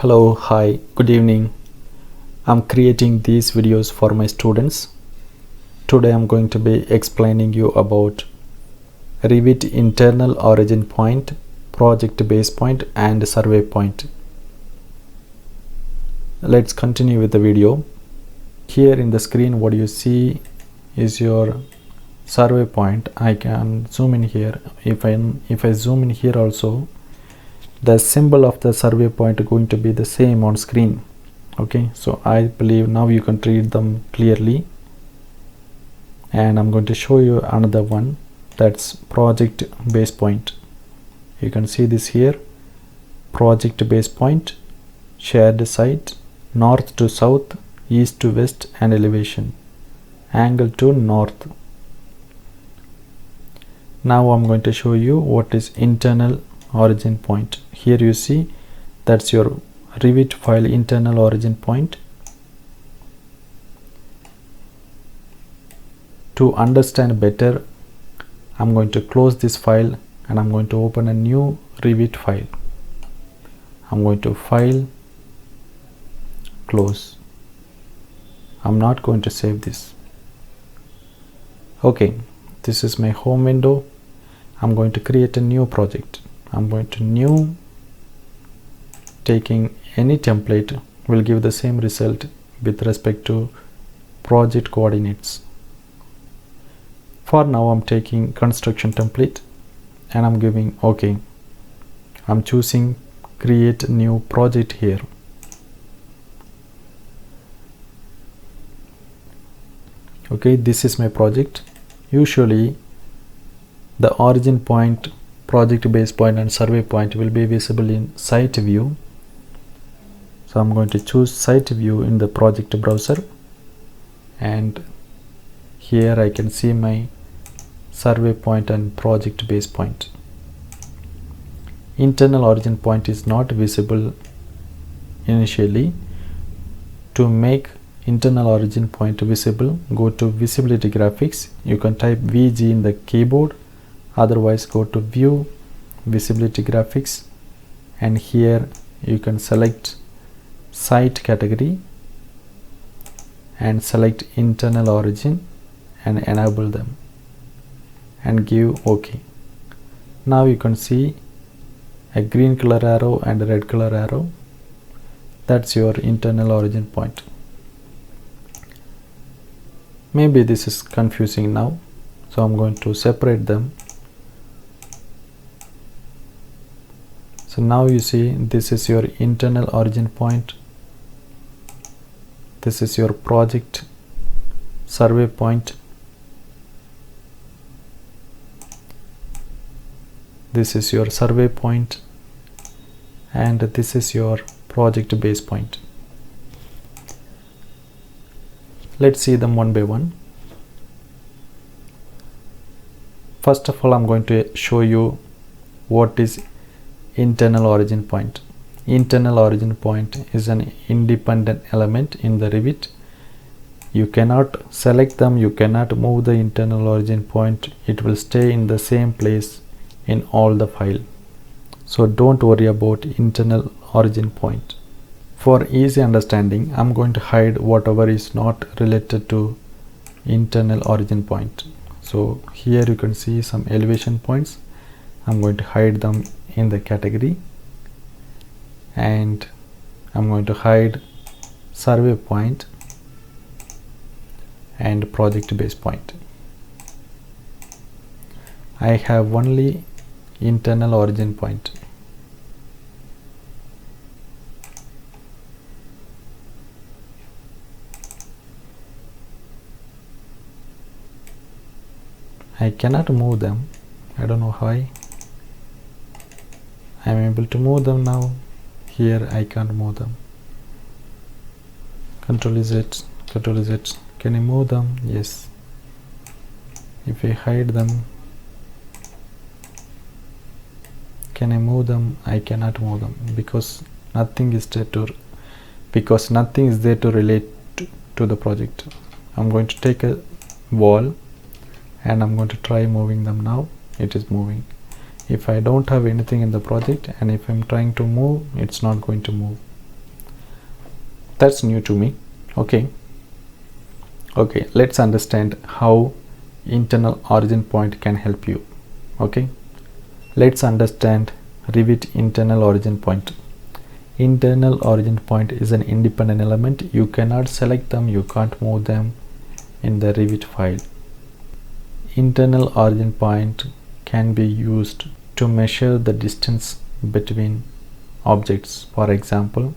Hello, hi, good evening. I'm creating these videos for my students. Today I'm going to be explaining you about Revit internal origin point, project base point and survey point. Let's continue with the video. Here in the screen what you see is your survey point. I can zoom in here. If I zoom in here also, the symbol of the survey point going to be the same on screen. Okay, so I believe now you can read them clearly, and I'm going to show you another one, that's project base point. You can see this here, project base point, shared site, north to south, east to west and elevation, angle to north. Now I'm going to show you what is internal origin point. Here you see that's your Revit file internal origin point. To understand better, I'm going to close this file and I'm going to open a new Revit file. I'm going to file, close. I'm not going to save this. Okay, this is my home window. I'm going to create a new project. I'm going to new, taking any template will give the same result with respect to project coordinates. For now I'm taking construction template and I'm giving OK. I'm choosing create new project here. Okay, this is my project. Usually the origin point, project base point and survey point will be visible in site view. So I'm going to choose site view in the project browser, and here I can see my survey point and project base point. Internal origin point is not visible initially. To make internal origin point visible, go to visibility graphics. You can type VG in the keyboard, otherwise go to view, visibility graphics, and here you can select site category and select internal origin and enable them and give OK. Now you can see a green color arrow and a red color arrow. That's your internal origin point. Maybe this is confusing now, so I'm going to separate them. So now you see this is your internal origin point, this is your project survey point, this is your survey point, and this is your project base point. Let's see them one by one. First of all, I'm going to show you what is internal origin point. Internal origin point is an independent element in the Revit. You cannot select them, you cannot move the internal origin point. It will stay in the same place in all the file. So don't worry about internal origin point. For easy understanding, I'm going to hide whatever is not related to internal origin point. So here you can see some elevation points. I'm going to hide them in the category, and I'm going to hide survey point and project base point. I have only internal origin point. I cannot move them. I don't know why. I am able to move them now. Here I can't move them. Control Z, Control Z. Can I move them? Yes. If I hide them, can I move them? I cannot move them because nothing is there to relate to the project. I'm going to take a wall and I'm going to try moving them now. It is moving. If I don't have anything in the project and if I'm trying to move, it's not going to move. That's new to me. Okay, let's understand how internal origin point can help you. Okay, let's understand Revit internal origin point. Internal origin point is an independent element. You cannot select them, you can't move them in the Revit file. Internal origin point can be used to measure the distance between objects. For example,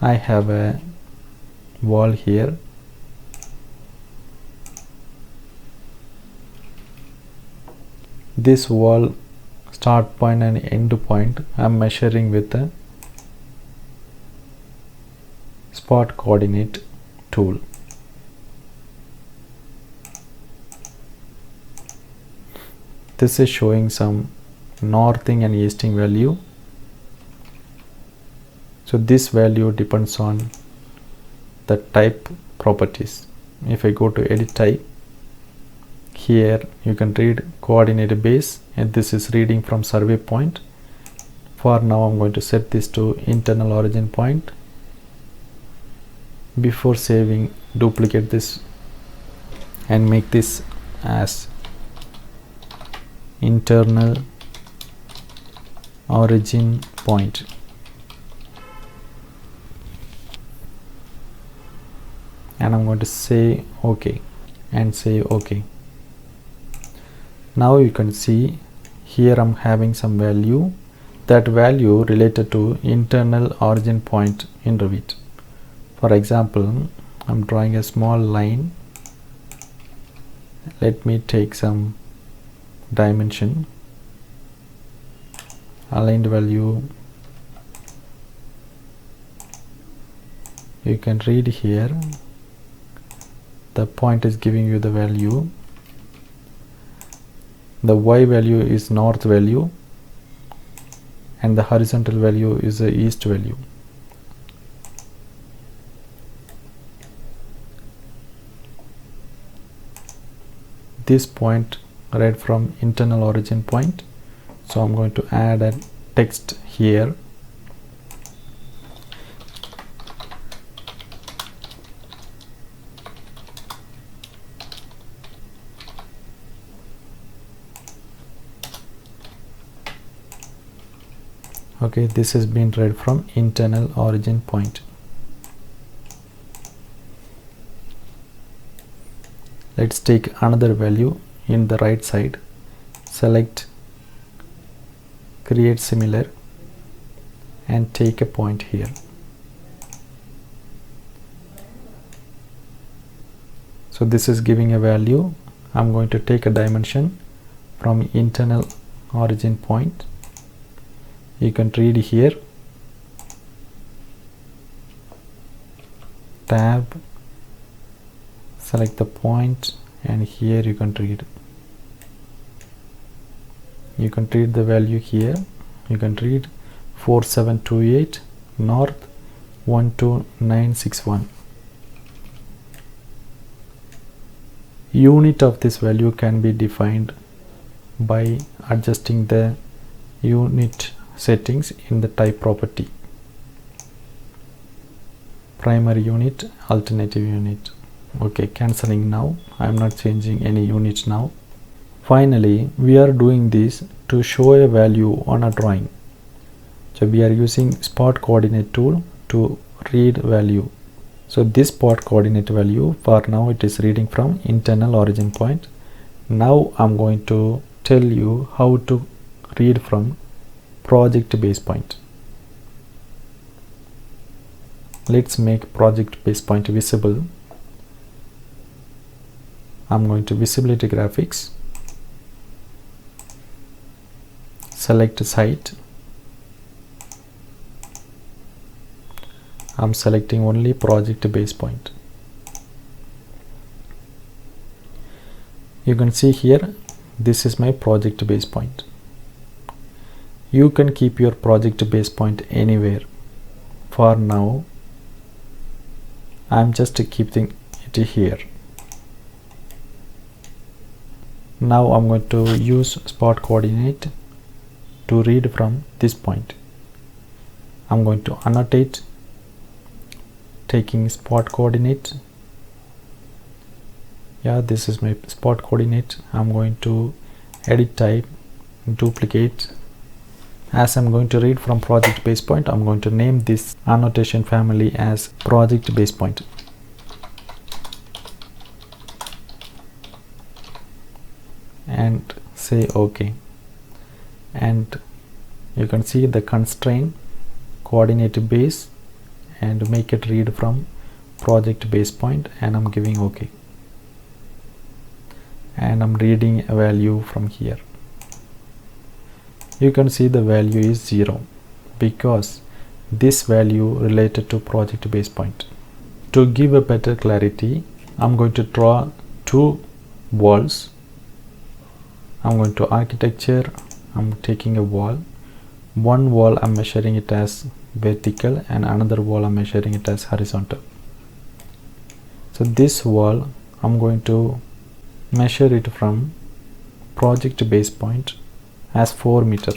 I have a wall here. This wall start point and end point I am measuring with a spot coordinate tool. This is showing some northing and easting value. So this value depends on the type properties. If I go to edit type, here you can read coordinate base, and this is reading from survey point. For now I'm going to set this to internal origin point. Before saving, duplicate this and make this as internal origin point. And I'm going to say OK and say OK. Now you can see here I'm having some value. That value related to internal origin point in Revit. For example, I'm drawing a small line. Let me take some dimension. Aligned value. You can read here. The point is giving you the value. The Y value is north value and the horizontal value is the east value. This point read from internal origin point, so I'm going to add a text here. Okay, this has been read from internal origin point. Let's take another value in the right side. Select create similar and take a point here. So this is giving a value. I'm going to take a dimension from internal origin point. You can read here, tab, select the point, and here you can read. You can read the value here. You can read 4728 north 12961. Unit of this value can be defined by adjusting the unit settings in the type property. Primary unit, alternative unit. Okay, cancelling now. I am not changing any unit now. Finally, we are doing this to show a value on a drawing. So we are using spot coordinate tool to read value. So this spot coordinate value, for now it is reading from internal origin point. Now I'm going to tell you how to read from project base point. Let's make project base point visible. I'm going to visibility graphics, select site. I'm selecting only project base point. You can see here, this is my project base point. You can keep your project base point anywhere. For now, I'm just keeping it here. Now I'm going to use spot coordinate to read from this point. I'm going to annotate taking spot coordinate. Yeah, this is my spot coordinate. I'm going to edit type, duplicate. As I'm going to read from project base point, I'm going to name this annotation family as project base point. And say OK. And you can see the constraint coordinate base and make it read from project base point, and I'm giving OK. And I'm reading a value from here. You can see the value is 0 because this value related to project base point. To give a better clarity, I'm going to draw two walls. I'm going to architecture, I'm taking a wall. One wall I'm measuring it as vertical and another wall I'm measuring it as horizontal. So this wall I'm going to measure it from project base point as 4 meter,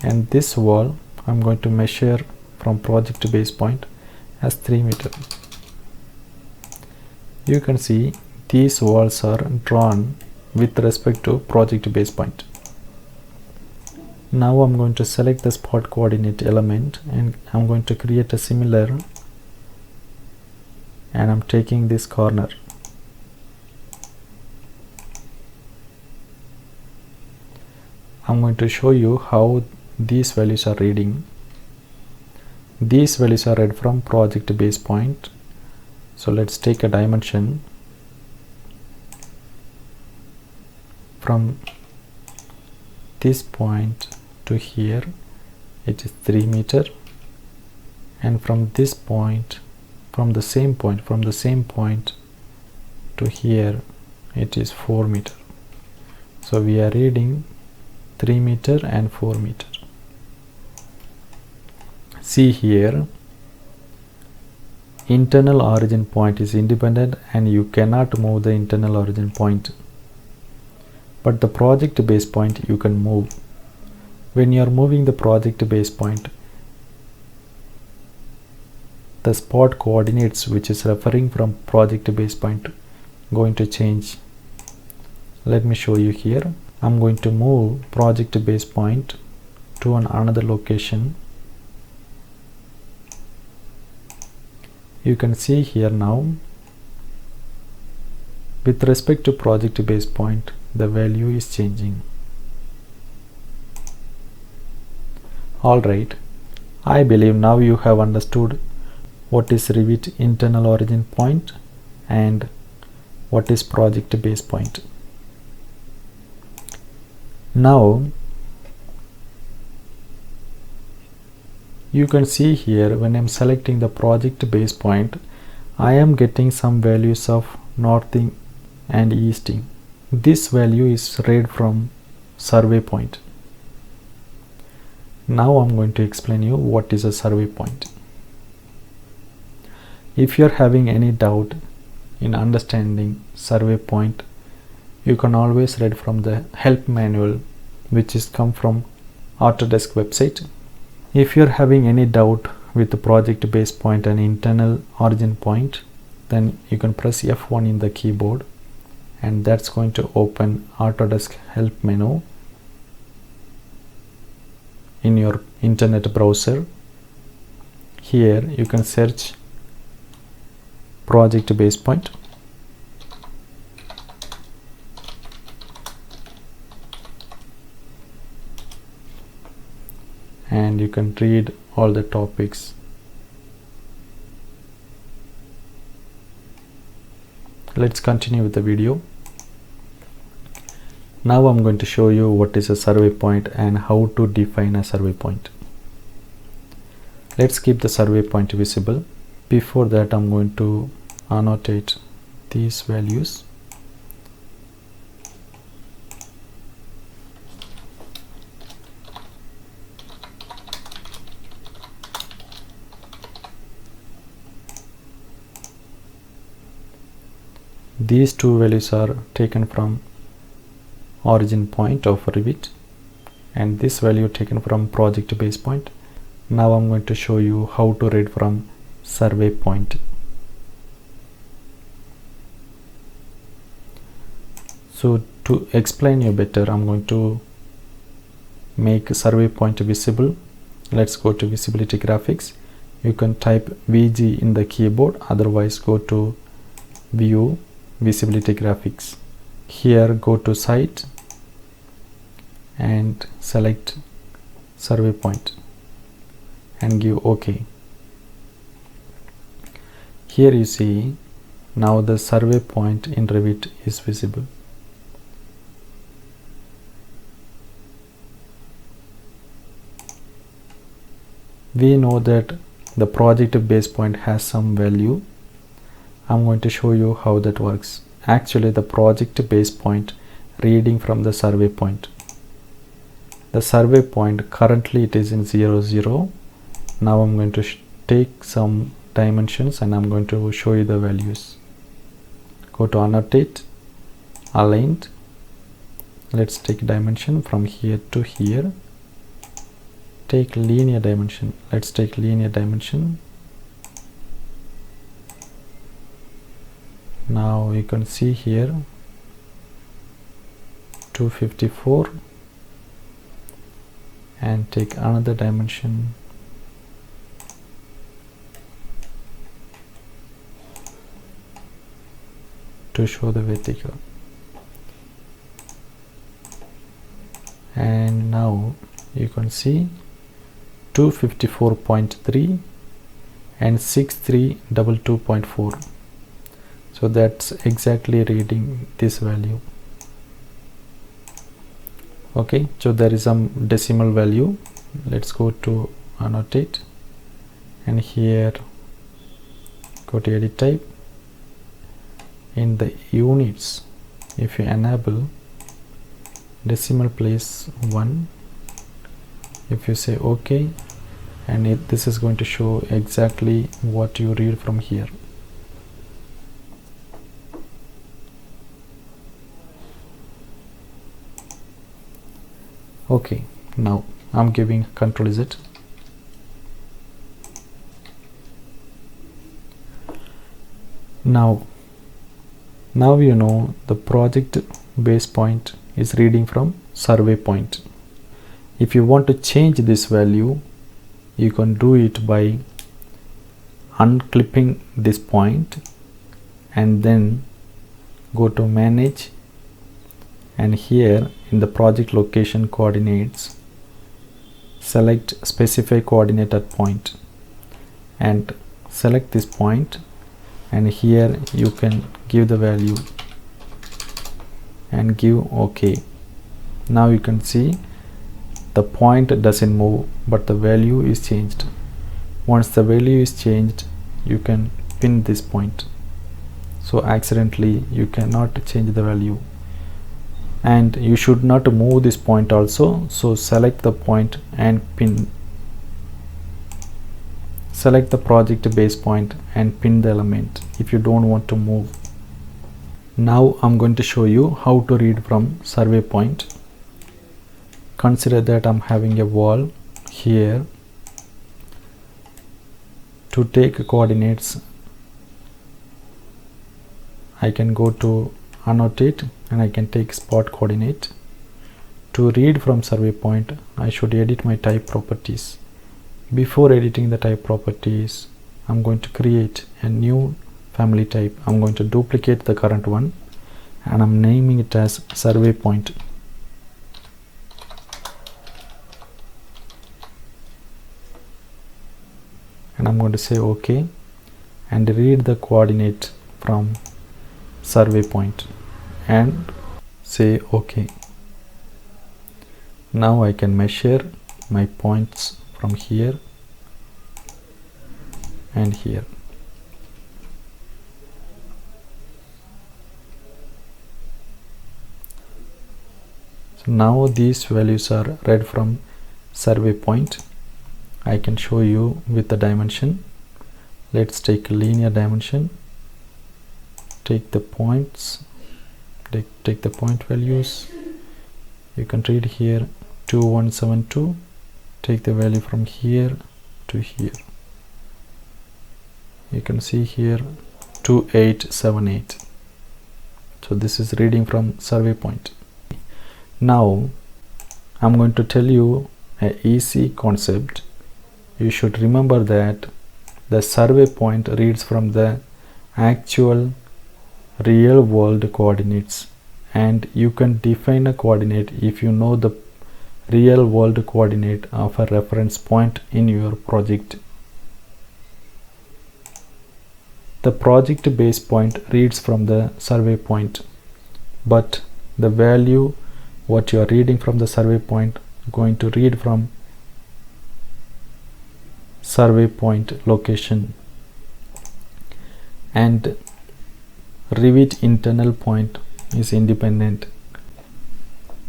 and this wall I'm going to measure from project base point as 3 meter. You can see these walls are drawn with respect to project base point. Now I'm going to select the spot coordinate element and I'm going to create a similar, and I'm taking this corner. I'm going to show you how these values are reading. These values are read from project base point. So let's take a dimension from this point to here, it is 3 meter, and from this point, from the same point to here, it is 4 meter. So we are reading 3 meter and 4 meter. See here, internal origin point is independent and you cannot move the internal origin point, but the project base point you can move. When you are moving the project base point, the spot coordinates which is referring from project base point going to change. Let me show you here. I'm going to move project base point to another location. You can see here now, with respect to project base point, the value is changing. Alright, I believe now you have understood what is Revit internal origin point and what is project base point. Now you can see here, when I'm selecting the project base point, I am getting some values of northing and easting. This value is read from survey point. Now I'm going to explain you what is a survey point. If you're having any doubt in understanding survey point, you can always read from the help manual which is come from Autodesk website. If you're having any doubt with the project base point and internal origin point, then you can press F1 in the keyboard and that's going to open Autodesk help menu in your internet browser. Here you can search project base point. And you can read all the topics. Let's continue with the video. Now I'm going to show you what is a survey point and how to define a survey point. Let's keep the survey point visible. Before that, I'm going to annotate these values. These two values are taken from origin point of Revit, and this value taken from project base point. Now I'm going to show you how to read from survey point. So to explain you better, I'm going to make survey point visible. Let's go to visibility graphics. You can type VG in the keyboard, otherwise go to view visibility graphics. Here go to site and select survey point and give OK. Here you see now the survey point in Revit is visible. We know that the project base point has some value. I'm going to show you how that works. Actually, the project base point reading from the survey point. The survey point currently it is in 0, 0. Now I'm going to take some dimensions and I'm going to show you the values. Go to annotate, aligned. Let's take dimension from here to here. Take linear dimension. Let's take linear dimension. Now you can see here 254 and take another dimension. To show the vertical. And now you can see 254.3 and 6322.4. So that's exactly reading this value. Okay, so there is some decimal value. Let's go to annotate and here go to edit type. In the units, if you enable decimal place 1, if you say OK, and this is going to show exactly what you read from here. Okay, now I'm giving Ctrl Z. Now you know the project base point is reading from survey point. If you want to change this value, you can do it by unclipping this point and then go to manage, and here in the project location coordinates select specify coordinate at point and select this point, and here you can give the value and give OK. Now you can see the point doesn't move but the value is changed. Once the value is changed, you can pin this point. So accidentally you cannot change the value, and you should not move this point also. So select the point and pin. Select the project base point and pin the element if you don't want to move. Now I'm going to show you how to read from survey point. Consider that I'm having a wall here. To take coordinates, I can go to annotate and I can take spot coordinate. To read from survey point, I should edit my type properties. Before editing the type properties, I'm going to create a new family type. I'm going to duplicate the current one and I'm naming it as survey point. And I'm going to say OK and read the coordinate from survey point and say OK. Now I can measure my points from here and here. So now these values are read from survey point. I can show you with the dimension. Let's take a linear dimension. Take the points. Take the point values. You can read here 2172. Take the value from here to here. You can see here 2878. So this is reading from survey point. Now I'm going to tell you a easy concept. You should remember that the survey point reads from the actual real world coordinates, and you can define a coordinate if you know the real world coordinate of a reference point in your project. The project base point reads from the survey point, but the value what you are reading from the survey point going to read from survey point location, and Revit internal point is independent.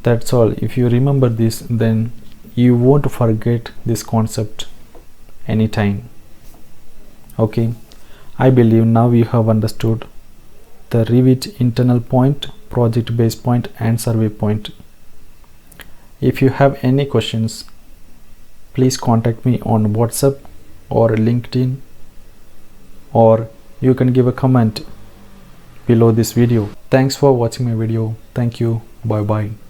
That's all. If you remember this, then you won't forget this concept anytime. Okay, I believe now you have understood the Revit internal point, project base point and survey point. If you have any questions, please contact me on WhatsApp or LinkedIn, or you can give a comment below this video. Thanks for watching my video. Thank you. Bye bye.